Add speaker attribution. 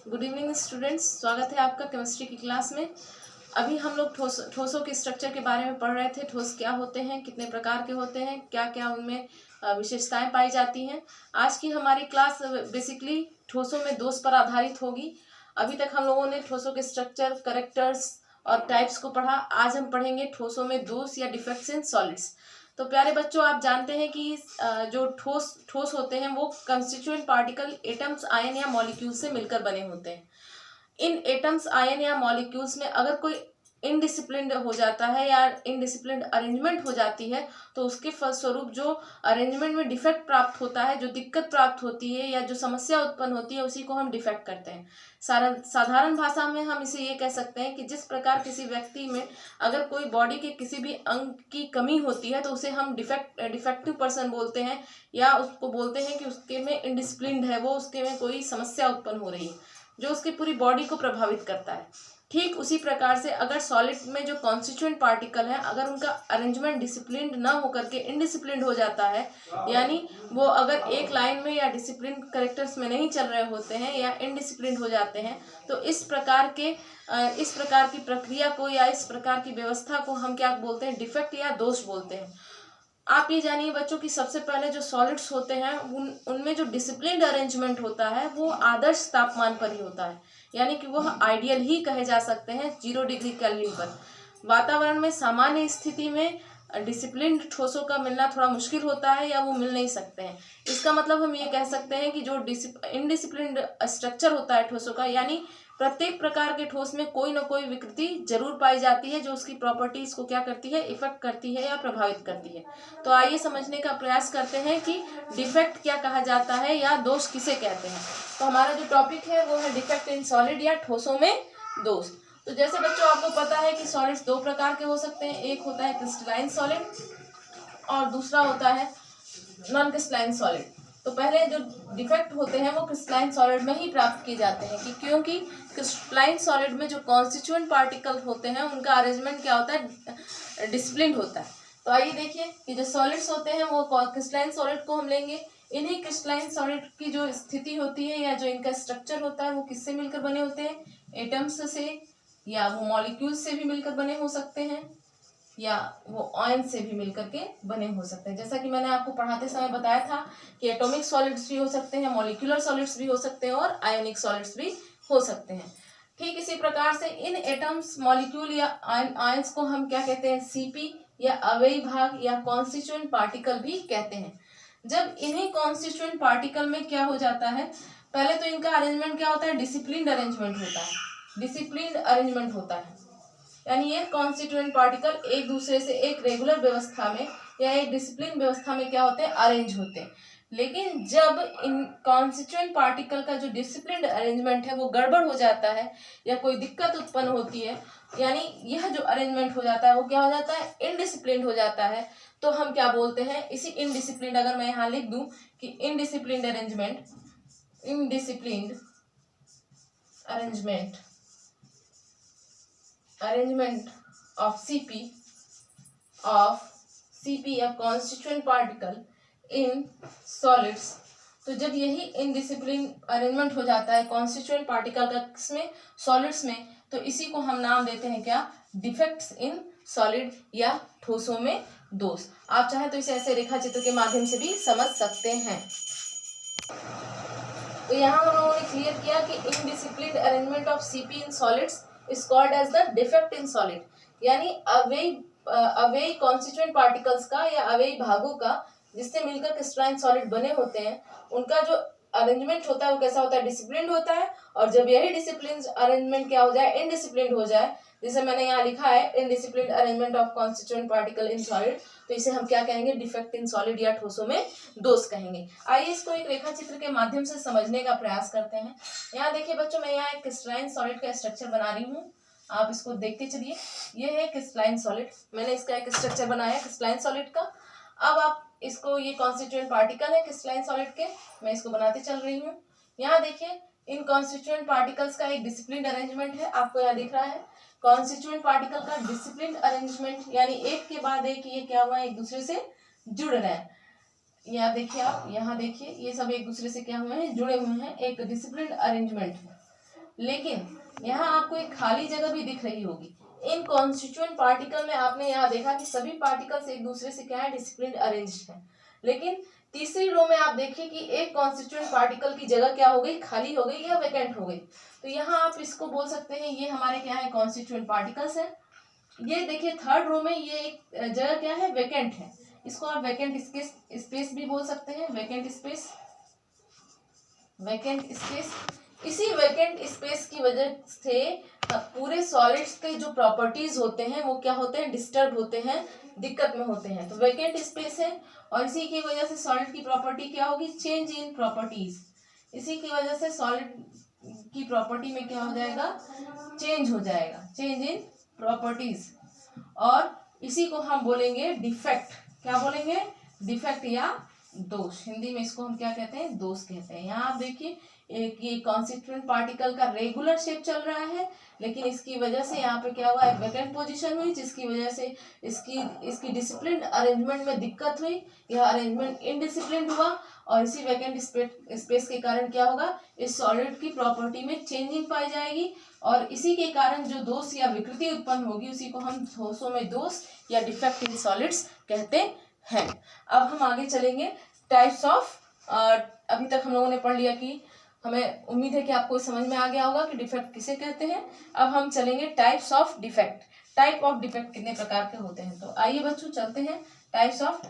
Speaker 1: Good evening students, स्वागत है आपका केमिस्ट्री की क्लास में। अभी हम लोग ठोसों के स्ट्रक्चर के बारे में पढ़ रहे थे। ठोस क्या होते हैं, कितने प्रकार के होते हैं, क्या क्या उनमें विशेषताएं पाई जाती हैं। आज की हमारी क्लास बेसिकली ठोसों में दोष पर आधारित होगी। अभी तक हम लोगों ने ठोसों के स्ट्रक्चर, कैरेक्टर्स और टाइप्स को पढ़ा। आज हम पढ़ेंगे ठोसों में दोष या डिफेक्ट्स इन सॉलिड्स। तो प्यारे बच्चों, आप जानते हैं कि जो ठोस होते हैं वो कंस्टिट्यूएंट पार्टिकल, एटम्स, आयन या मॉलिक्यूल से मिलकर बने होते हैं। इन एटम्स, आयन या मॉलिक्यूल्स में अगर कोई इनडिसिप्लिन्ड हो जाता है या इनडिसिप्लिन्ड अरेंजमेंट हो जाती है तो उसके फलस्वरूप जो अरेंजमेंट में डिफेक्ट प्राप्त होता है, जो दिक्कत प्राप्त होती है या जो समस्या उत्पन्न होती है, उसी को हम डिफेक्ट करते हैं। साधारण भाषा में हम इसे ये कह सकते हैं कि जिस प्रकार किसी व्यक्ति में अगर कोई बॉडी के किसी भी अंग की कमी होती है तो उसे हम डिफेक्टिव पर्सन बोलते हैं, या उसको बोलते हैं कि उसके में इनडिसिप्लिन्ड है, वो उसके में कोई समस्या उत्पन्न हो रही है जो उसकी पूरी बॉडी को प्रभावित करता है। ठीक उसी प्रकार से अगर सॉलिड में जो कॉन्स्टिट्यूएंट पार्टिकल है, अगर उनका अरेंजमेंट डिसिप्लिन्ड ना होकर के इनडिसिप्लिन्ड हो जाता है, यानी वो अगर एक लाइन में या डिसिप्लिन करेक्टर्स में नहीं चल रहे होते हैं या इनडिसिप्लिन्ड हो जाते हैं, तो इस प्रकार की प्रक्रिया को या इस प्रकार की व्यवस्था को हम क्या बोलते हैं, डिफेक्ट या दोष बोलते हैं। आप ये जानिए बच्चों कि सबसे पहले जो सॉलिड्स होते हैं उनमें जो डिसिप्लिन्ड अरेंजमेंट होता है वो आदर्श तापमान पर ही होता है, यानी कि वह आइडियल ही कहे जा सकते हैं 0 डिग्री केल्विन पर। वातावरण में सामान्य स्थिति में डिसिप्लिन्ड ठोसों का मिलना थोड़ा मुश्किल होता है या वो मिल नहीं सकते हैं। इसका मतलब हम ये कह सकते हैं कि जो इनडिसिप्लिन्ड स्ट्रक्चर होता है ठोसों का, यानी प्रत्येक प्रकार के ठोस में कोई ना कोई विकृति जरूर पाई जाती है जो उसकी प्रॉपर्टीज को क्या करती है, इफेक्ट करती है या प्रभावित करती है। तो आइए समझने का प्रयास करते हैं कि डिफेक्ट क्या कहा जाता है या दोष किसे कहते हैं। तो हमारा जो टॉपिक है वो है डिफेक्ट इन सॉलिड या ठोसों में दोष। तो जैसे बच्चों आपको पता है कि सॉलिड्स दो प्रकार के हो सकते हैं, एक होता है क्रिस्टलाइन सॉलिड और दूसरा होता है नॉन क्रिस्टलाइन सॉलिड। तो पहले जो डिफेक्ट होते हैं वो क्रिस्टलाइन सॉलिड में ही प्राप्त किए जाते हैं, क्योंकि क्रिस्टलाइन सॉलिड में जो कॉन्स्टिट्यूएंट पार्टिकल होते हैं उनका अरेंजमेंट क्या होता है, डिसिप्लिन्ड होता है। तो आइए देखिए कि जो सॉलिड्स होते हैं वो क्रिस्टलाइन सॉलिड को हम लेंगे। इन्हीं क्रिस्टलाइन सॉलिड की जो स्थिति होती है या जो इनका स्ट्रक्चर होता है वो किससे मिलकर बने होते हैं, एटम्स से, या वो मॉलिक्यूल्स से भी मिलकर बने हो सकते हैं, या वो आयन से भी मिलकर के बने हो सकते हैं। जैसा कि मैंने आपको पढ़ाते समय बताया था कि एटॉमिक सॉलिड्स भी हो सकते हैं, मॉलिक्यूलर सॉलिड्स भी हो सकते हैं और आयोनिक सॉलिड्स भी हो सकते हैं। ठीक इसी प्रकार से इन एटम्स, मॉलिक्यूल या आयंस को हम क्या कहते हैं, सीपी या अवयवी भाग या कॉन्स्टिट्यूएंट पार्टिकल भी कहते हैं। जब इन्हीं कॉन्स्टिट्यूएंट पार्टिकल में क्या हो जाता है, पहले तो इनका अरेंजमेंट क्या होता है, डिसिप्लिन्ड अरेंजमेंट होता है। डिसिप्लिन्ड अरेंजमेंट होता है यानी ये कॉन्स्टिट्यूएंट पार्टिकल एक दूसरे से एक रेगुलर व्यवस्था में या एक डिसिप्लिन व्यवस्था में क्या होते हैं, अरेंज होते हैं। लेकिन जब इन कॉन्स्टिट्यूएंट पार्टिकल का जो डिसिप्लिन्ड अरेंजमेंट है वो गड़बड़ हो जाता है या कोई दिक्कत उत्पन्न होती है, यानी यह जो अरेंजमेंट हो जाता है वो क्या हो जाता है, इनडिसिप्लिन्ड हो जाता है, तो हम क्या बोलते हैं, इसी इनडिसिप्लिन्ड, अगर मैं यहाँ लिख दूं कि इनडिसिप्लिन्ड अरेंजमेंट of CP या constituent particle in solids। तो जब यही इनडिसिप्लिन अरेंजमेंट हो जाता है कॉन्स्टिट्यूएंट पार्टिकल का किसमें, सॉलिड्स में, तो इसी को हम नाम देते हैं क्या, डिफेक्ट्स इन सॉलिड या ठोसों में दोष। आप चाहे तो इसे ऐसे रेखा चित्र के माध्यम से भी समझ सकते हैं। तो यहाँ हम लोगों ने क्लियर किया कि indisciplined arrangement of CP in solids is called as the defect in solid, यानी अवयवी कॉन्स्टिट्यूएंट पार्टिकल्स का या अवयवी भागों का जिससे मिलकर क्रिस्टलाइन सॉलिड बने होते हैं, उनका जो अरेंजमेंट होता है वो कैसा होता है, डिसिप्लिन्ड होता है। और जब यही डिसिप्लिन अरेंजमेंट क्या हो जाए, इनडिसिप्लिन्ड हो जाए, जैसे मैंने यहाँ लिखा है indisciplined arrangement of constituent particle in solid, तो इसे हम क्या कहेंगे, डिफेक्ट इन सॉलिड या ठोसों में दोष कहेंगे। आइए इसको एक रेखा चित्र के माध्यम से समझने का प्रयास करते हैं। यहाँ देखिए बच्चों, मैं यहाँ एक क्रिस्टलाइन सॉलिड का स्ट्रक्चर बना रही हूँ, आप इसको देखते चलिए। ये है क्रिस्टलाइन सॉलिड, मैंने इसका एक स्ट्रक्चर बनाया है क्रिस्टलाइन सॉलिड का। अब आप इसको, ये कॉन्स्टिट्यूएंट पार्टिकल है क्रिस्टलाइन सॉलिड के, मैं इसको बनाते चल रही हूँ। यहाँ देखिए इन कॉन्स्टिट्यूएंट पार्टिकल्स का एक डिसिप्लिन्ड अरेंजमेंट है, आपको यहाँ दिख रहा है कॉन्स्टिट्यूएंट पार्टिकल का डिसिप्लिन्ड अरेंजमेंट, यानी एक के बाद एक ये क्या हुआ, एक दूसरे से जुड़ रहे हैं। यहाँ देखिए, आप यहाँ देखिए, ये सब एक दूसरे से क्या हुए हैं, जुड़े हुए हैं, एक डिसिप्लिन्ड अरेंजमेंट है। लेकिन यहाँ आपको एक खाली जगह भी दिख रही होगी। इन कॉन्स्टिट्यूएंट पार्टिकल में आपने यहाँ देखा कि सभी पार्टिकल्स एक दूसरे से क्या है, डिसिप्लिन अरेंज्ड है। लेकिन तीसरी रो में आप देखिए कि एक कॉन्स्टिट्यूएंट पार्टिकल की जगह क्या हो गई, खाली हो गई या वैकेंट हो गई। तो यहाँ आप इसको बोल सकते हैं ये हमारे क्या है, कॉन्स्टिट्यूएंट पार्टिकल्स है। ये देखिए थर्ड रो में ये एक जगह क्या है, वैकेंट है। इसको आप वैकेंट स्पेस भी बोल सकते हैं, वैकेंट स्पेस, वैकेंट स्पेस। इसी वैकेंट स्पेस की वजह से पूरे सॉलिड्स के जो प्रॉपर्टीज होते हैं वो क्या होते हैं, डिस्टर्ब होते हैं, दिक्कत में होते हैं। तो वैकेंट स्पेस है और इसी की वजह से सॉलिड की प्रॉपर्टी क्या होगी, चेंज इन प्रॉपर्टीज। इसी की वजह से सॉलिड की प्रॉपर्टी में क्या हो जाएगा, चेंज हो जाएगा, चेंज इन प्रॉपर्टीज। और इसी को हम बोलेंगे डिफेक्ट। क्या बोलेंगे, डिफेक्ट या दोष। हिंदी में इसको हम क्या कहते हैं, दोष कहते हैं। यहाँ आप देखिए एक ये कॉन्स्टिट्यूएंट पार्टिकल का रेगुलर शेप चल रहा है, लेकिन इसकी वजह से यहाँ पे क्या हुआ, एक वैकेंट पोजीशन हुई, जिसकी वजह से इसकी डिसिप्लिन अरेंजमेंट में दिक्कत हुई, यह अरेंजमेंट इनडिसिप्लिन हुआ। और इसी वैकेंट स्पेस के कारण क्या होगा, इस सॉलिड की प्रॉपर्टी में चेंजिंग पाई जाएगी। और इसी के कारण जो दोष या विकृति उत्पन्न होगी उसी को हम ठोसों में दोष या डिफेक्ट इन सॉलिड्स कहते हैं। अब हम आगे चलेंगे टाइप्स ऑफ। अभी तक हम लोगों ने पढ़ लिया कि हमें उम्मीद है कि आपको समझ में आ गया होगा कि डिफेक्ट किसे कहते हैं। अब हम चलेंगे types of defect. Type of defect कितने प्रकार के होते हैं। तो आइए बच्चों चलते हैं टाइप्स ऑफ